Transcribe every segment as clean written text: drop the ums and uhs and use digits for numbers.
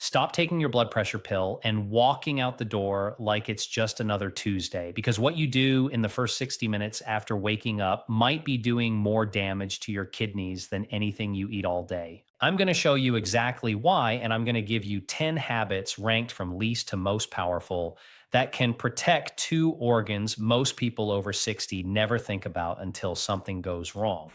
Stop taking your blood pressure pill and walking out the door like it's just another Tuesday, because what you do in the first 60 minutes after waking up might be doing more damage to your kidneys than anything you eat all day. I'm going to show you exactly why, and I'm going to give you 10 habits ranked from least to most powerful that can protect two organs most people over 60 never think about until something goes wrong.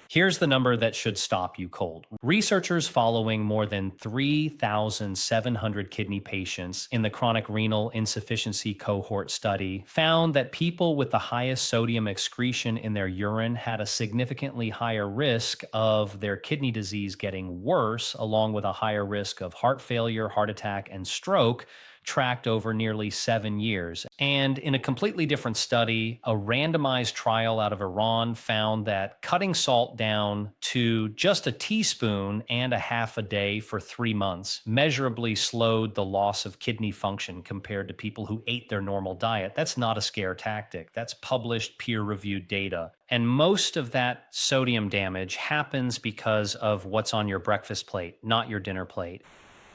Here's the number that should stop you cold. Researchers following more than 3,700 kidney patients in the chronic renal insufficiency cohort study found that people with the highest sodium excretion in their urine had a significantly higher risk of their kidney disease getting worse, along with a higher risk of heart failure, heart attack, and stroke, tracked over nearly 7 years. And in a completely different study, a randomized trial out of Iran found that cutting salt down to just a teaspoon and a half a day for 3 months measurably slowed the loss of kidney function compared to people who ate their normal diet. That's not a scare tactic. That's published peer-reviewed data. And most of that sodium damage happens because of what's on your breakfast plate, not your dinner plate.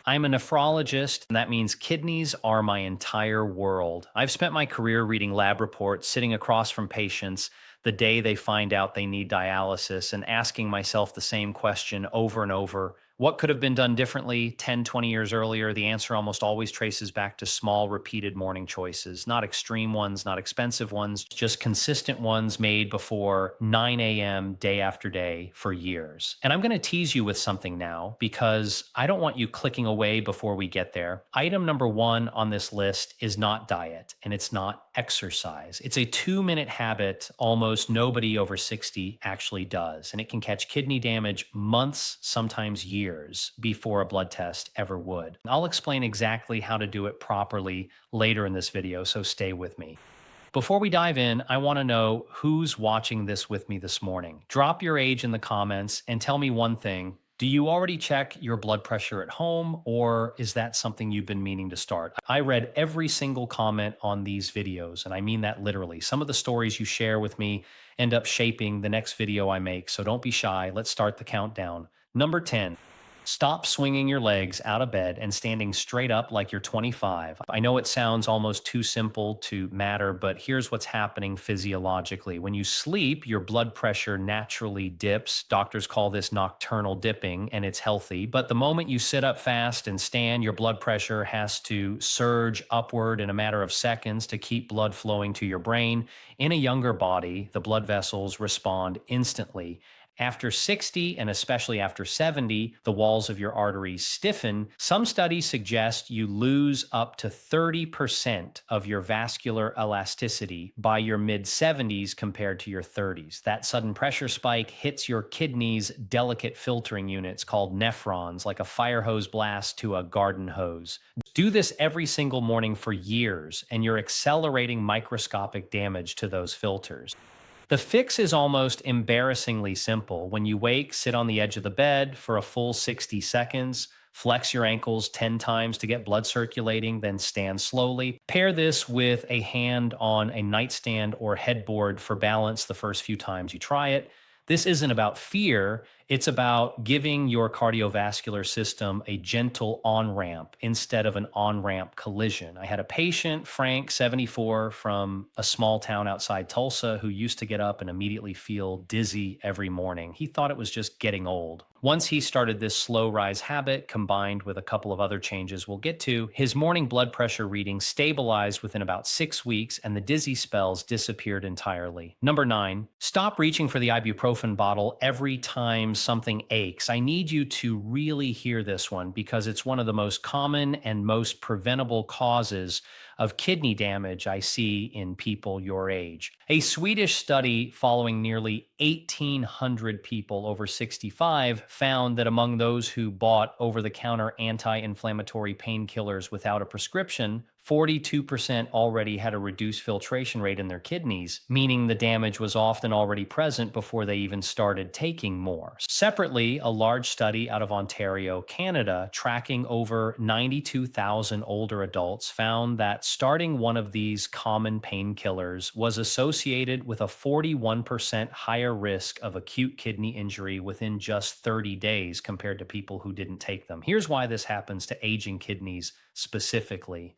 I'm a nephrologist, and that means kidneys are my entire world. I've spent my career reading lab reports, sitting across from patients the day they find out they need dialysis, and asking myself the same question over and over. What could have been done differently 10, 20 years earlier? The answer almost always traces back to small, repeated morning choices, not extreme ones, not expensive ones, just consistent ones made before 9 a.m. day after day for years. And I'm going to tease you with something now because I don't want you clicking away before we get there. Item number one on this list is not diet, and it's not exercise. It's a 2-minute habit almost nobody over 60 actually does, and it can catch kidney damage months, sometimes years before a blood test ever would. I'll explain exactly how to do it properly later in this video, so stay with me. Before we dive in, I want to know who's watching this with me this morning. Drop your age in the comments and tell me one thing. Do you already check your blood pressure at home, or is that something you've been meaning to start? I read every single comment on these videos, and I mean that literally. Some of the stories you share with me end up shaping the next video I make, so don't be shy. Let's start the countdown. Number 10. Stop swinging your legs out of bed and standing straight up like you're 25. I know it sounds almost too simple to matter, but here's what's happening physiologically. When you sleep, your blood pressure naturally dips. Doctors call this nocturnal dipping, and it's healthy. But the moment you sit up fast and stand, your blood pressure has to surge upward in a matter of seconds to keep blood flowing to your brain. In a younger body, the blood vessels respond instantly. After 60, and especially after 70, the walls of your arteries stiffen. Some studies suggest you lose up to 30% of your vascular elasticity by your mid-70s compared to your 30s. That sudden pressure spike hits your kidneys' delicate filtering units called nephrons, like a fire hose blast to a garden hose. Do this every single morning for years, and you're accelerating microscopic damage to those filters. The fix is almost embarrassingly simple. When you wake, sit on the edge of the bed for a full 60 seconds, flex your ankles 10 times to get blood circulating, then stand slowly. Pair this with a hand on a nightstand or headboard for balance the first few times you try it. This isn't about fear. It's about giving your cardiovascular system a gentle on-ramp instead of an on-ramp collision. I had a patient, Frank, 74, from a small town outside Tulsa, who used to get up and immediately feel dizzy every morning. He thought it was just getting old. Once he started this slow rise habit, combined with a couple of other changes we'll get to, his morning blood pressure reading stabilized within about 6 weeks, and the dizzy spells disappeared entirely. Number 9, stop reaching for the ibuprofen bottle every time something aches. I need you to really hear this one because it's one of the most common and most preventable causes of kidney damage I see in people your age. A Swedish study following nearly 1,800 people over 65 found that among those who bought over-the-counter anti-inflammatory painkillers without a prescription, 42% already had a reduced filtration rate in their kidneys, meaning the damage was often already present before they even started taking more. Separately, a large study out of Ontario, Canada, tracking over 92,000 older adults, found that starting one of these common painkillers was associated with a 41% higher risk of acute kidney injury within just 30 days compared to people who didn't take them. Here's why this happens to aging kidneys specifically.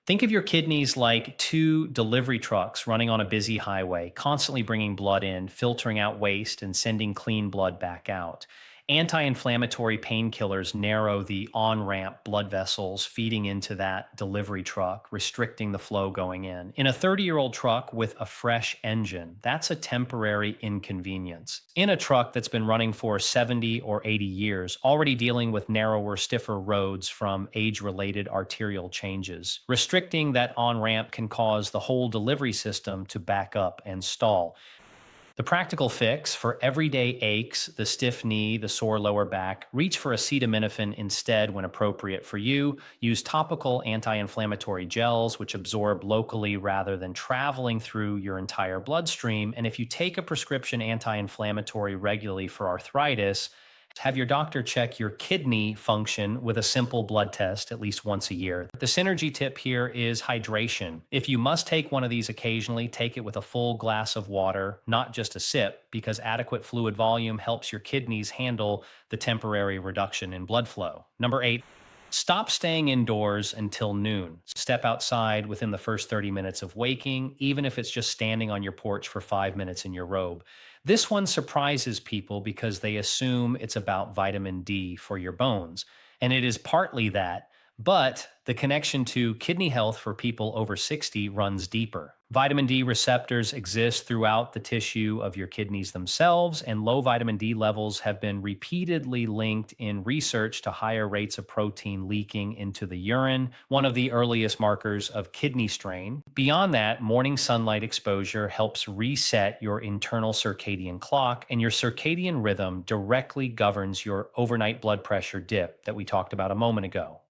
Think of your kidneys like two delivery trucks running on a busy highway, constantly bringing blood in, filtering out waste, and sending clean blood back out. Anti inflammatory painkillers narrow the on ramp blood vessels feeding into that delivery truck, restricting the flow going in. In a 30-year-old truck with a fresh engine, that's a temporary inconvenience. In a truck that's been running for 70 or 80 years, already dealing with narrower, stiffer roads from age related arterial changes, restricting that on ramp can cause the whole delivery system to back up and stall. The practical fix for everyday aches, the stiff knee, the sore lower back, reach for acetaminophen instead when appropriate for you. Use topical anti inflammatory gels, which absorb locally rather than traveling through your entire bloodstream. And if you take a prescription anti inflammatory regularly for arthritis, have your doctor check your kidney function with a simple blood test at least once a year. The synergy tip here is hydration. If you must take one of these occasionally, take it with a full glass of water, not just a sip, because adequate fluid volume helps your kidneys handle the temporary reduction in blood flow. Number 8, stop staying indoors until noon. Step outside within the first 30 minutes of waking, even if it's just standing on your porch for 5 minutes in your robe. This one surprises people because they assume it's about vitamin D for your bones. And it is partly that, but the connection to kidney health for people over 60 runs deeper. Vitamin D receptors exist throughout the tissue of your kidneys themselves, and low vitamin D levels have been repeatedly linked in research to higher rates of protein leaking into the urine, one of the earliest markers of kidney strain. Beyond that, morning sunlight exposure helps reset your internal circadian clock, and your circadian rhythm directly governs your overnight blood pressure dip that we talked about a moment ago.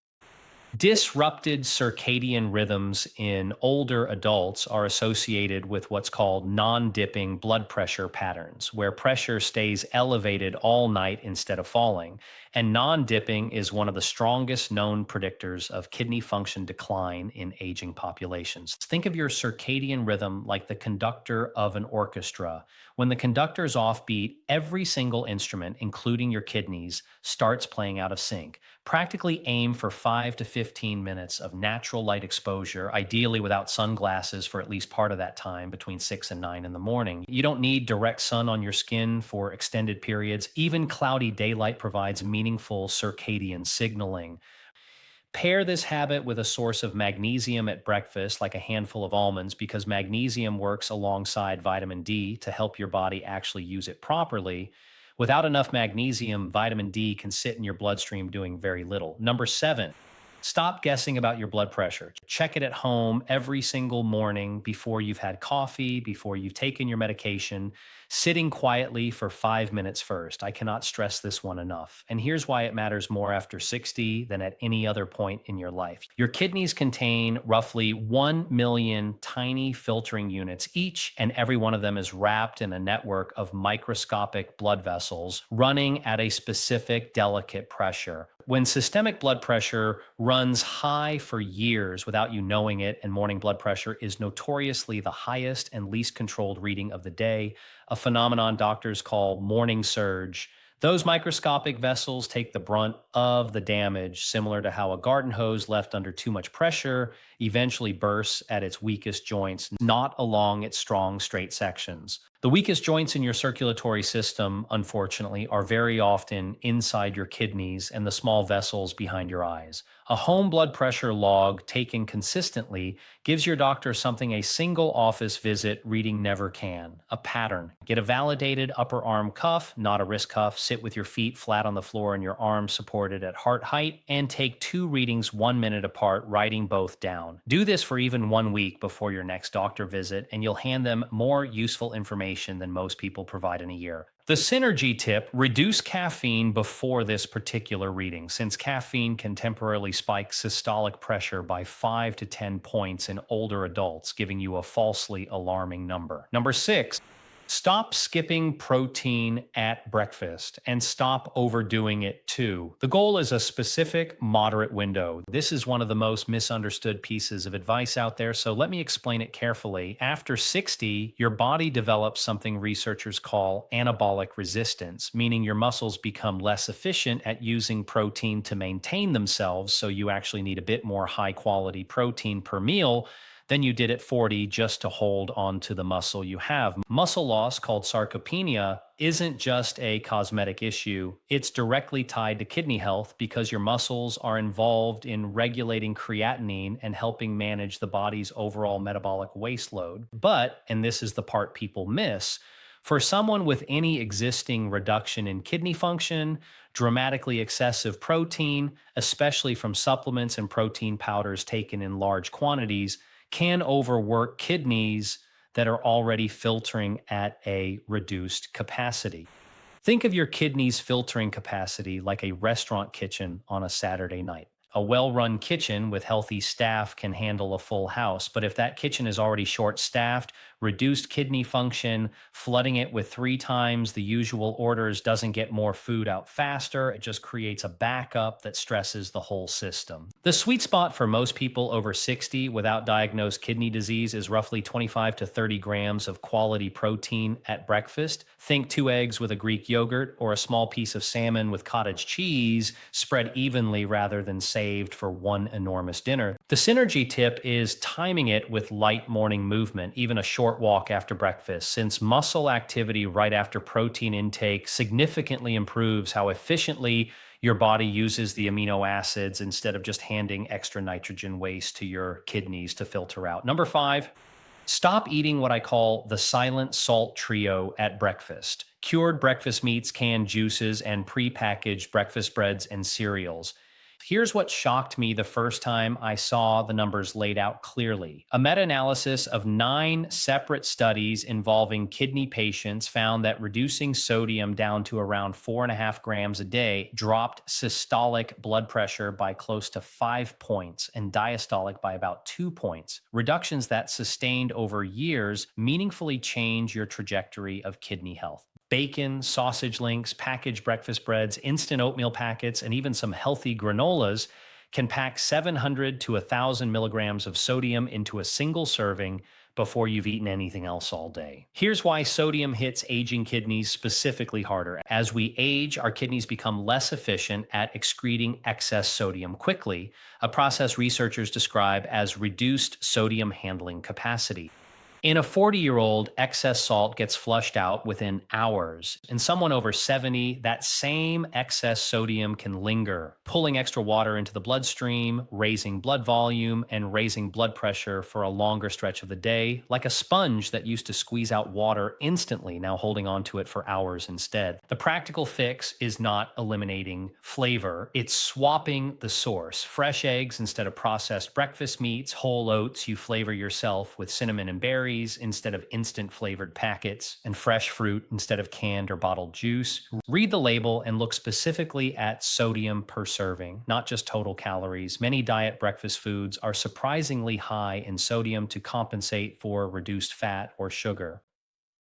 Disrupted circadian rhythms in older adults are associated with what's called non dipping blood pressure patterns, where pressure stays elevated all night instead of falling. And non dipping is one of the strongest known predictors of kidney function decline in aging populations. Think of your circadian rhythm like the conductor of an orchestra. When the conductor is offbeat, every single instrument, including your kidneys, starts playing out of sync. Practically aim for 5 to 15 minutes of natural light exposure, ideally without sunglasses for at least part of that time between 6 and 9 in the morning. You don't need direct sun on your skin for extended periods. Even cloudy daylight provides meaningful circadian signaling. Pair this habit with a source of magnesium at breakfast, like a handful of almonds, because magnesium works alongside vitamin D to help your body actually use it properly. Without enough magnesium, vitamin D can sit in your bloodstream doing very little. Number 7, stop guessing about your blood pressure. Check it at home every single morning before you've had coffee, before you've taken your medication, sitting quietly for 5 minutes first. I cannot stress this one enough. And here's why it matters more after 60 than at any other point in your life. Your kidneys contain roughly 1 million tiny filtering units each, and every one of them is wrapped in a network of microscopic blood vessels running at a specific delicate pressure. When systemic blood pressure runs high for years without you knowing it, and morning blood pressure is notoriously the highest and least controlled reading of the day, a phenomenon doctors call morning surge, those microscopic vessels take the brunt of the damage, similar to how a garden hose left under too much pressure eventually bursts at its weakest joints, not along its strong, straight sections. The weakest joints in your circulatory system, unfortunately, are very often inside your kidneys and the small vessels behind your eyes. A home blood pressure log taken consistently gives your doctor something a single office visit reading never can: a pattern. Get a validated upper arm cuff, not a wrist cuff. Sit with your feet flat on the floor and your arms supported at heart height, and take 2 readings 1 minute apart, writing both down. Do this for even 1 week before your next doctor visit, and you'll hand them more useful information than most people provide in a year. The synergy tip: reduce caffeine before this particular reading, since caffeine can temporarily spike systolic pressure by 5 to 10 points in older adults, giving you a falsely alarming number. Number six, stop skipping protein at breakfast and stop overdoing it too. The goal is a specific, moderate window. This is one of the most misunderstood pieces of advice out there, so let me explain it carefully. After 60, your body develops something researchers call anabolic resistance, meaning your muscles become less efficient at using protein to maintain themselves, so you actually need a bit more high quality protein per meal than you did at 40 just to hold on to the muscle you have. Muscle loss, called sarcopenia, isn't just a cosmetic issue. It's directly tied to kidney health because your muscles are involved in regulating creatinine and helping manage the body's overall metabolic waste load. But, and this is the part people miss, for someone with any existing reduction in kidney function, dramatically excessive protein, especially from supplements and protein powders taken in large quantities, can overwork kidneys that are already filtering at a reduced capacity. Think of your kidneys' filtering capacity like a restaurant kitchen on a Saturday night. A well run kitchen with healthy staff can handle a full house, but if that kitchen is already short staffed, reduced kidney function, flooding it with 3 times the usual orders doesn't get more food out faster. It just creates a backup that stresses the whole system. The sweet spot for most people over 60 without diagnosed kidney disease is roughly 25 to 30 grams of quality protein at breakfast. Think 2 eggs with a Greek yogurt or a small piece of salmon with cottage cheese spread evenly rather than saved for one enormous dinner. The synergy tip is timing it with light morning movement, even a short walk after breakfast, since muscle activity right after protein intake significantly improves how efficiently your body uses the amino acids instead of just handing extra nitrogen waste to your kidneys to filter out. Number five, stop eating what I call the silent salt trio at breakfast: cured breakfast meats, canned juices, and prepackaged breakfast breads and cereals. Here's what shocked me the first time I saw the numbers laid out clearly. A meta-analysis of 9 separate studies involving kidney patients found that reducing sodium down to around 4.5 grams a day dropped systolic blood pressure by close to 5 points and diastolic by about 2 points. Reductions that sustained over years meaningfully change your trajectory of kidney health. Bacon, sausage links, packaged breakfast breads, instant oatmeal packets, and even some healthy granolas can pack 700 to 1,000 milligrams of sodium into a single serving before you've eaten anything else all day. Here's why sodium hits aging kidneys specifically harder. As we age, our kidneys become less efficient at excreting excess sodium quickly, a process researchers describe as reduced sodium handling capacity. In a 40-year-old, excess salt gets flushed out within hours. In someone over 70, that same excess sodium can linger, pulling extra water into the bloodstream, raising blood volume, and raising blood pressure for a longer stretch of the day, like a sponge that used to squeeze out water instantly, now holding on to it for hours instead. The practical fix is not eliminating flavor, it's swapping the source. Fresh eggs instead of processed breakfast meats, whole oats you flavor yourself with cinnamon and berries instead of instant flavored packets, and fresh fruit instead of canned or bottled juice. Read the label and look specifically at sodium per serving, not just total calories. Many diet breakfast foods are surprisingly high in sodium to compensate for reduced fat or sugar.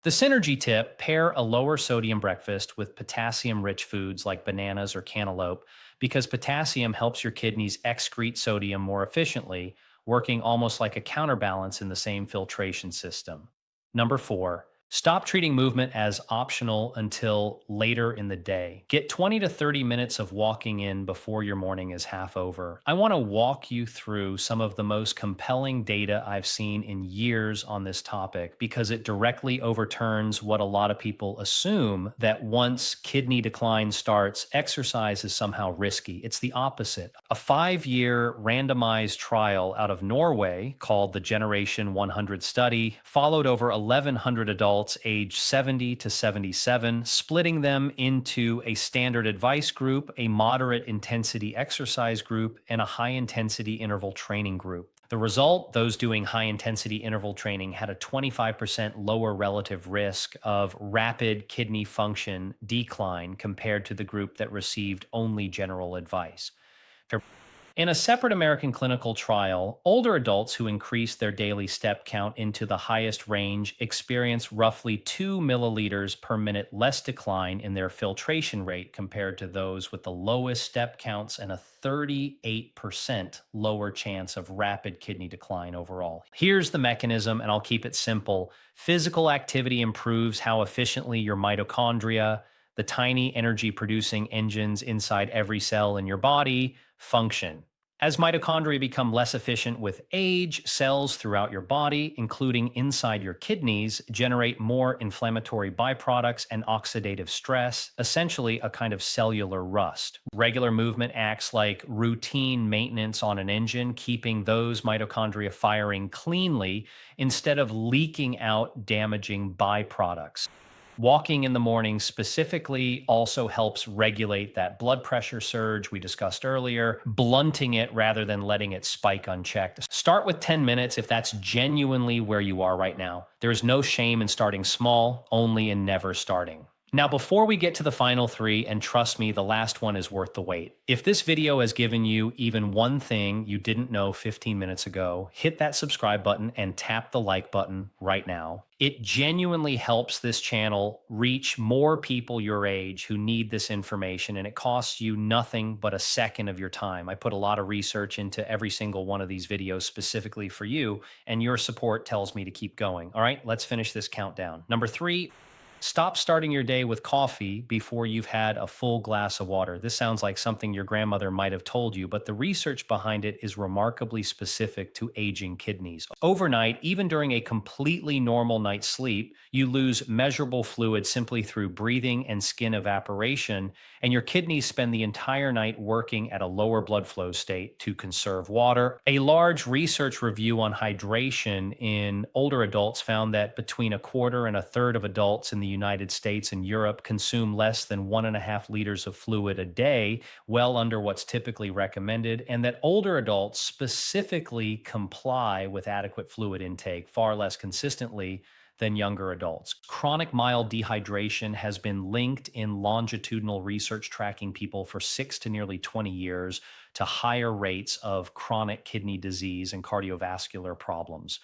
The synergy tip: pair a lower sodium breakfast with potassium rich foods like bananas or cantaloupe, because potassium helps your kidneys excrete sodium more efficiently, working almost like a counterbalance in the same filtration system. Number four, stop treating movement as optional until later in the day. Get 20 to 30 minutes of walking in before your morning is half over. I want to walk you through some of the most compelling data I've seen in years on this topic, because it directly overturns what a lot of people assume, that once kidney decline starts, exercise is somehow risky. It's the opposite. A 5-year randomized trial out of Norway called the Generation 100 study followed over 1,100 adults aged 70 to 77, splitting them into a standard advice group, a moderate intensity exercise group, and a high intensity interval training group. The result, those doing high intensity interval training had a 25% lower relative risk of rapid kidney function decline compared to the group that received only general advice. In a separate American clinical trial, older adults who increased their daily step count into the highest range experienced roughly 2 milliliters per minute less decline in their filtration rate compared to those with the lowest step counts and a 38% lower chance of rapid kidney decline overall. Here's the mechanism, and I'll keep it simple. Physical activity improves how efficiently your mitochondria, the tiny energy producing engines inside every cell in your body, function. As mitochondria become less efficient with age, cells throughout your body, including inside your kidneys, generate more inflammatory byproducts and oxidative stress, essentially a kind of cellular rust. Regular movement acts like routine maintenance on an engine, keeping those mitochondria firing cleanly instead of leaking out damaging byproducts. Walking in the morning specifically also helps regulate that blood pressure surge we discussed earlier, blunting it rather than letting it spike unchecked. Start with 10 minutes if that's genuinely where you are right now. There's no shame in starting small, only in never starting. Now, before we get to the final three, and trust me, the last one is worth the wait. If this video has given you even one thing you didn't know 15 minutes ago, hit that subscribe button and tap the like button right now. It genuinely helps this channel reach more people your age who need this information, and it costs you nothing but a second of your time. I put a lot of research into every single one of these videos specifically for you, and your support tells me to keep going. All right, let's finish this countdown. Number three, stop starting your day with coffee before you've had a full glass of water. This sounds like something your grandmother might have told you, but the research behind it is remarkably specific to aging kidneys. Overnight, even during a completely normal night's sleep, you lose measurable fluid simply through breathing and skin evaporation, and your kidneys spend the entire night working at a lower blood flow state to conserve water. A large research review on hydration in older adults found that between a quarter and a third of adults in the United States and Europe consume less than 1.5 liters of fluid a day, well under what's typically recommended, and that older adults specifically comply with adequate fluid intake far less consistently than younger adults. Chronic mild dehydration has been linked in longitudinal research tracking people for 6 to nearly 20 years to higher rates of chronic kidney disease and cardiovascular problems.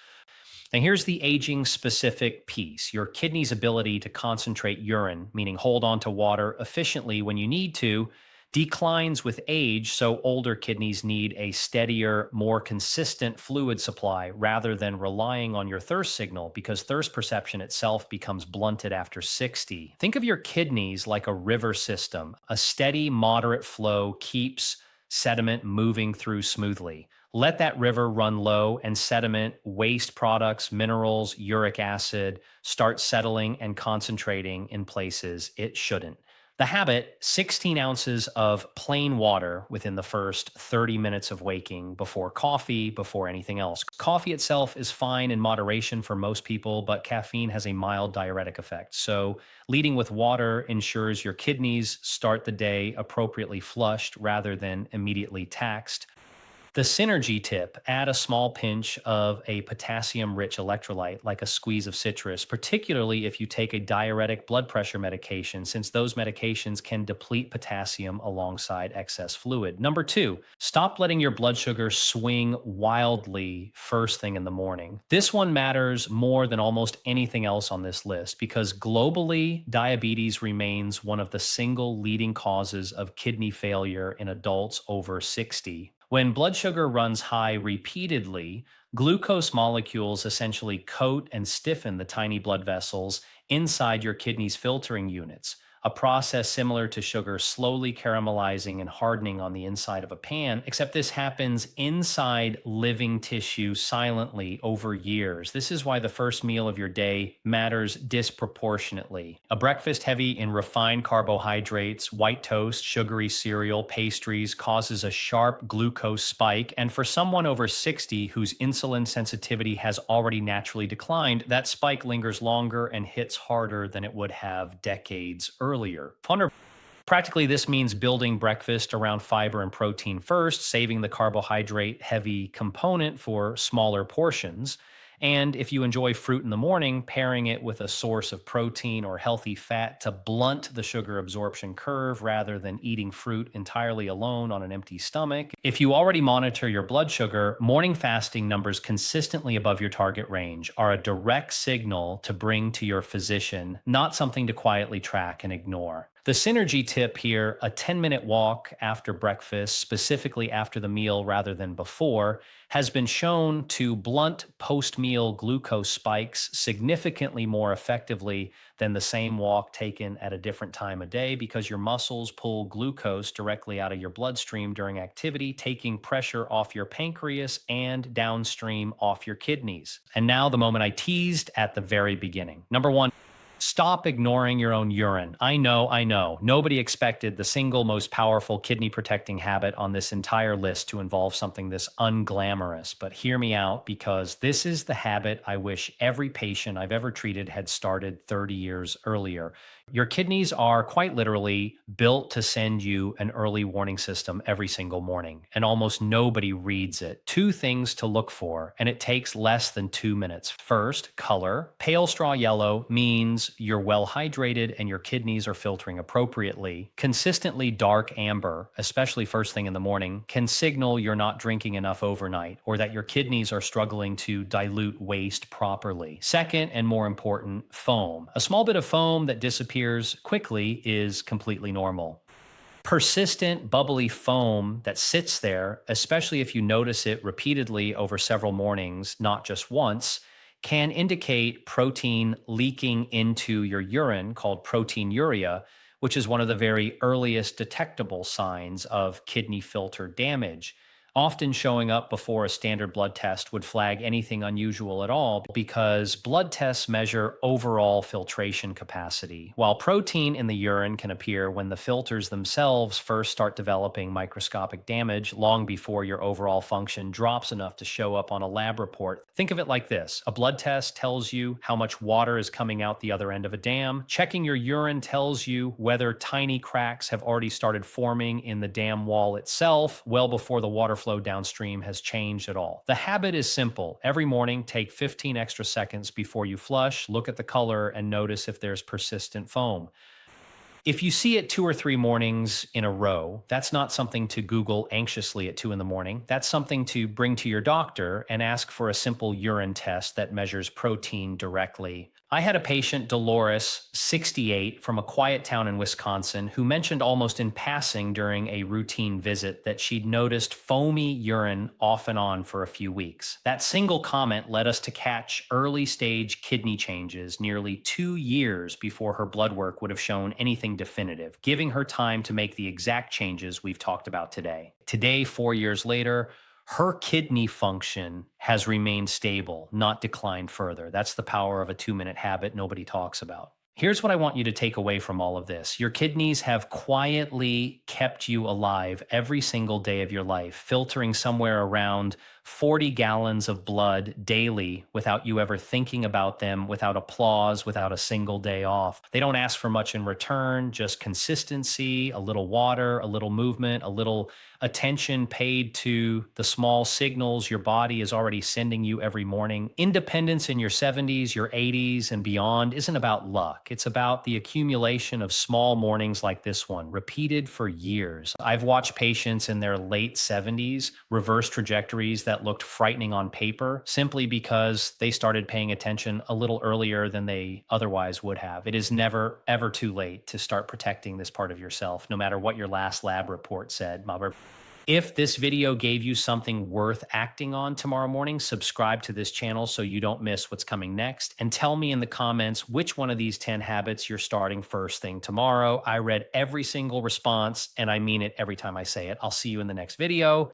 Now, here's the aging specific piece. Your kidney's ability to concentrate urine, meaning hold on to water efficiently when you need to, declines with age, so older kidneys need a steadier, more consistent fluid supply rather than relying on your thirst signal, because thirst perception itself becomes blunted after 60. Think of your kidneys like a river system. A steady, moderate flow keeps sediment moving through smoothly. Let that river run low, and sediment, waste products, minerals, uric acid start settling and concentrating in places it shouldn't. The habit: 16 ounces of plain water within the first 30 minutes of waking, before coffee, before anything else. Coffee itself is fine in moderation for most people, but caffeine has a mild diuretic effect. So leading with water ensures your kidneys start the day appropriately flushed rather than immediately taxed. The synergy tip: add a small pinch of a potassium rich electrolyte, like a squeeze of citrus, particularly if you take a diuretic blood pressure medication, since those medications can deplete potassium alongside excess fluid. Number two, stop letting your blood sugar swing wildly first thing in the morning. This one matters more than almost anything else on this list, because globally, diabetes remains one of the single leading causes of kidney failure in adults over 60. When blood sugar runs high repeatedly, glucose molecules essentially coat and stiffen the tiny blood vessels inside your kidney's filtering units, a process similar to sugar slowly caramelizing and hardening on the inside of a pan, except this happens inside living tissue silently over years. This is why the first meal of your day matters disproportionately. A breakfast heavy in refined carbohydrates, white toast, sugary cereal, pastries causes a sharp glucose spike, and for someone over 60 whose insulin sensitivity has already naturally declined, that spike lingers longer and hits harder than it would have decades earlier. Practically, this means building breakfast around fiber and protein first, saving the carbohydrate heavy component for smaller portions. And if you enjoy fruit in the morning, pairing it with a source of protein or healthy fat to blunt the sugar absorption curve rather than eating fruit entirely alone on an empty stomach. If you already monitor your blood sugar, morning fasting numbers consistently above your target range are a direct signal to bring to your physician, not something to quietly track and ignore. The synergy tip here, a 10-minute walk after breakfast, specifically after the meal rather than before, has been shown to blunt post meal glucose spikes significantly more effectively than the same walk taken at a different time of day because your muscles pull glucose directly out of your bloodstream during activity, taking pressure off your pancreas and downstream off your kidneys. And now, the moment I teased at the very beginning. Number one, stop ignoring your own urine. I know. Nobody expected the single most powerful kidney protecting habit on this entire list to involve something this unglamorous. But hear me out, because this is the habit I wish every patient I've ever treated had started 30 years earlier. Your kidneys are quite literally built to send you an early warning system every single morning, and almost nobody reads it. Two things to look for, and it takes less than 2 minutes. First, color. Pale straw yellow means you're well hydrated and your kidneys are filtering appropriately. Consistently dark amber, especially first thing in the morning, can signal you're not drinking enough overnight or that your kidneys are struggling to dilute waste properly. Second, and more important, foam. A small bit of foam that disappears quickly is completely normal. Persistent bubbly foam that sits there, especially if you notice it repeatedly over several mornings, not just once, can indicate protein leaking into your urine called proteinuria, which is one of the very earliest detectable signs of kidney filter damage. Often showing up before a standard blood test would flag anything unusual at all, because blood tests measure overall filtration capacity, while protein in the urine can appear when the filters themselves first start developing microscopic damage long before your overall function drops enough to show up on a lab report. Think of it like this: a blood test tells you how much water is coming out the other end of a dam. Checking your urine tells you whether tiny cracks have already started forming in the dam wall itself well before the water flow downstream has changed at all. The habit is simple. Every morning, take 15 extra seconds before you flush, look at the color, and notice if there's persistent foam. If you see it 2 or 3 mornings in a row, that's not something to Google anxiously at 2 in the morning. That's something to bring to your doctor and ask for a simple urine test that measures protein directly. I had a patient, Dolores, 68, from a quiet town in Wisconsin, who mentioned almost in passing during a routine visit that she'd noticed foamy urine off and on for a few weeks. That single comment led us to catch early stage kidney changes nearly 2 years before her blood work would have shown anything definitive, giving her time to make the exact changes we've talked about today. Today, 4 years later, her kidney function has remained stable, not declined further. That's the power of a 2-minute habit nobody talks about. Here's what I want you to take away from all of this. Your kidneys have quietly kept you alive every single day of your life, filtering somewhere around 40 gallons of blood daily without you ever thinking about them, without applause, without a single day off. They don't ask for much in return, just consistency, a little water, a little movement, a little attention paid to the small signals your body is already sending you every morning. Independence in your 70s, your 80s, and beyond isn't about luck. It's about the accumulation of small mornings like this one, repeated for years. I've watched patients in their late 70s reverse trajectories that looked frightening on paper simply because they started paying attention a little earlier than they otherwise would have. It is never, ever too late to start protecting this part of yourself, no matter what your last lab report said. If this video gave you something worth acting on tomorrow morning, subscribe to this channel so you don't miss what's coming next. And tell me in the comments which one of these 10 habits you're starting first thing tomorrow. I read every single response, and I mean it every time I say it. I'll see you in the next video.